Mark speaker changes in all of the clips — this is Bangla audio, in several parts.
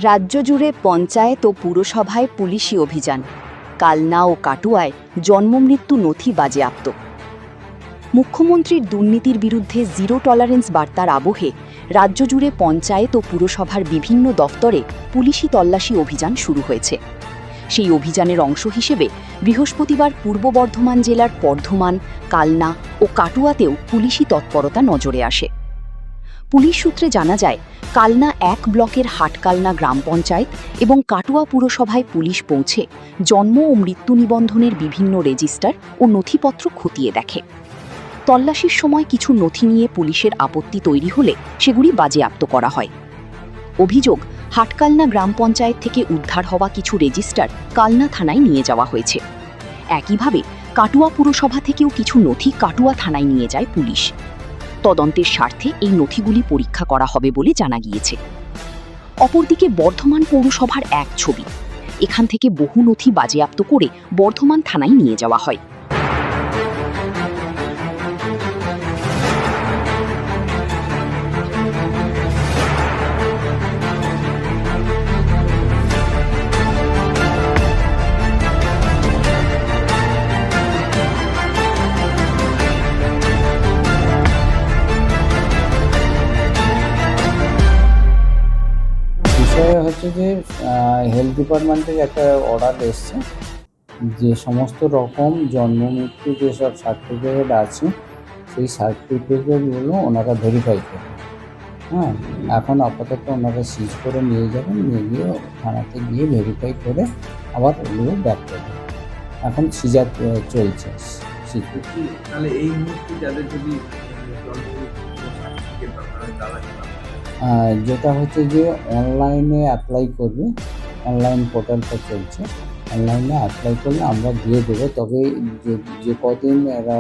Speaker 1: রাজ্য জুড়ে পঞ্চায়েত ও পুরসভায় পুলিশি অভিযান। কালনা ও কাটুয়ায় জন্মমৃত্যু নথি বাজেয়াপ্ত। মুখ্যমন্ত্রীর দুর্নীতির বিরুদ্ধে জিরো টলারেন্স বার্তার আবহে রাজ্য জুড়ে পঞ্চায়েত ও পুরসভার বিভিন্ন দফতরে পুলিশি তল্লাশি অভিযান শুরু হয়েছে। সেই অভিযানের অংশ হিসেবে বৃহস্পতিবার পূর্ব বর্ধমান জেলার বর্ধমান, কালনা ও কাটুয়াতেও পুলিশি তৎপরতা নজরে আসে। পুলিশ সূত্রে জানা যায়, কালনা ১ ব্লকের হাটকালনা গ্রাম পঞ্চায়েত এবং কাটুয়া পুরসভায় পুলিশ পৌঁছে জন্ম ও মৃত্যু নিবন্ধনের বিভিন্ন রেজিস্টার ও নথিপত্র খতিয়ে দেখে। তল্লাশির সময় কিছু নথি নিয়ে পুলিশের আপত্তি তৈরি হলে সেগুলি বাজেয়াপ্ত করা হয়। অভিযোগ, হাটকালনা গ্রাম পঞ্চায়েত থেকে উদ্ধার হওয়া কিছু রেজিস্টার কালনা থানায় নিয়ে যাওয়া হয়েছে। একইভাবে কাটুয়া পুরসভা থেকেও কিছু নথি কাটুয়া থানায় নিয়ে যায় পুলিশ। তদন্তের স্বার্থে এই নথিগুলি পরীক্ষা করা হবে বলে জানা গিয়েছে। অপরদিকে বর্ধমান পৌরসভার এক ছবি, এখান থেকে বহু নথি বাজেয়াপ্ত করে বর্ধমান থানায় নিয়ে যাওয়া হয়।
Speaker 2: বিষয় হচ্ছে যে হেলথ ডিপার্টমেন্টের একটা অর্ডার এসছে যে সমস্ত রকম জন্ম মৃত্যু যেসব সার্টিফিকেট আছে সেই সার্টিফিকেটগুলো ওনারা ভেরিফাই করবেন। হ্যাঁ, এখন আপাতত ওনারা সিজ করে নিয়ে যাবেন, নিয়ে গিয়ে থানাতে গিয়ে ভেরিফাই করে আবার ওগুলো ব্যাক করবেন। এখন সিজার চলছে।
Speaker 3: তাহলে এই মুহূর্তে যাদের যদি
Speaker 2: যেটা হচ্ছে যে অনলাইনে অ্যাপ্লাই করবে, অনলাইন পোর্টালটা চলছে, অনলাইনে অ্যাপ্লাই করলে আমরা দিয়ে দেবো। তবে যে কদিন এরা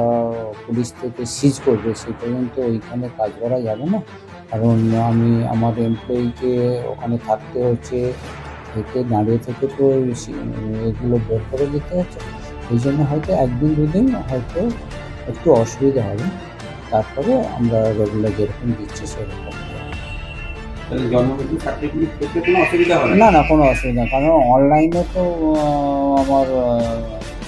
Speaker 2: পুলিশ থেকে সিজ করবে সেই পর্যন্ত ওইখানে কাজ করা যাবে না, কারণ আমি আমার এমপ্লয়িকে ওখানে থাকতে হচ্ছে, থেকে দাঁড়িয়ে থেকে তো এগুলো বের করে দিতে হচ্ছে। এই জন্য হয়তো 1 দিন 2 দিন হয়তো একটু অসুবিধা হবে, তারপরে আমরা রেগুলার যেরকম দিচ্ছি সেরকম। না না, কোনো অসুবিধা, কারণ অনলাইনে তো আমার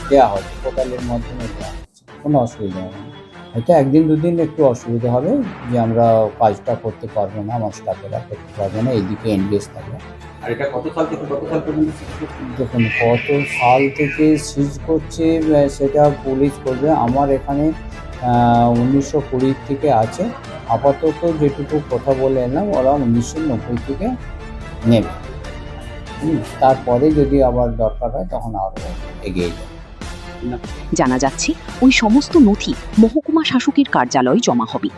Speaker 2: দেওয়া হচ্ছে, পোর্টালের মাধ্যমে দেওয়া হচ্ছে, কোনো অসুবিধা হবে না। হয়তো 1 দিন 2 দিন একটু অসুবিধা হবে যে আমরা কাজটা করতে পারবো না, আমার স্টাফেরা করতে পারবে না, এইদিকে এনগেজ থাকবে।
Speaker 3: আর এটা কত সাল থেকে কত সাল পর্যন্ত
Speaker 2: দেখুন, কত সাল থেকে সিজ করছে সেটা পুলিশ করবে। আমার এখানে 1920 থেকে আছে, আপাতত যেটুকু কথা বলে এলাম ওরা 1990 থেকে নেবে। তারপরে যদি আবার দরকার হয় তখন আরও এগিয়ে যাবে।
Speaker 1: জানা যাচ্ছে, ওই সমস্ত নথি মহকুমা শাসকের কার্যালয়ে জমা হবে।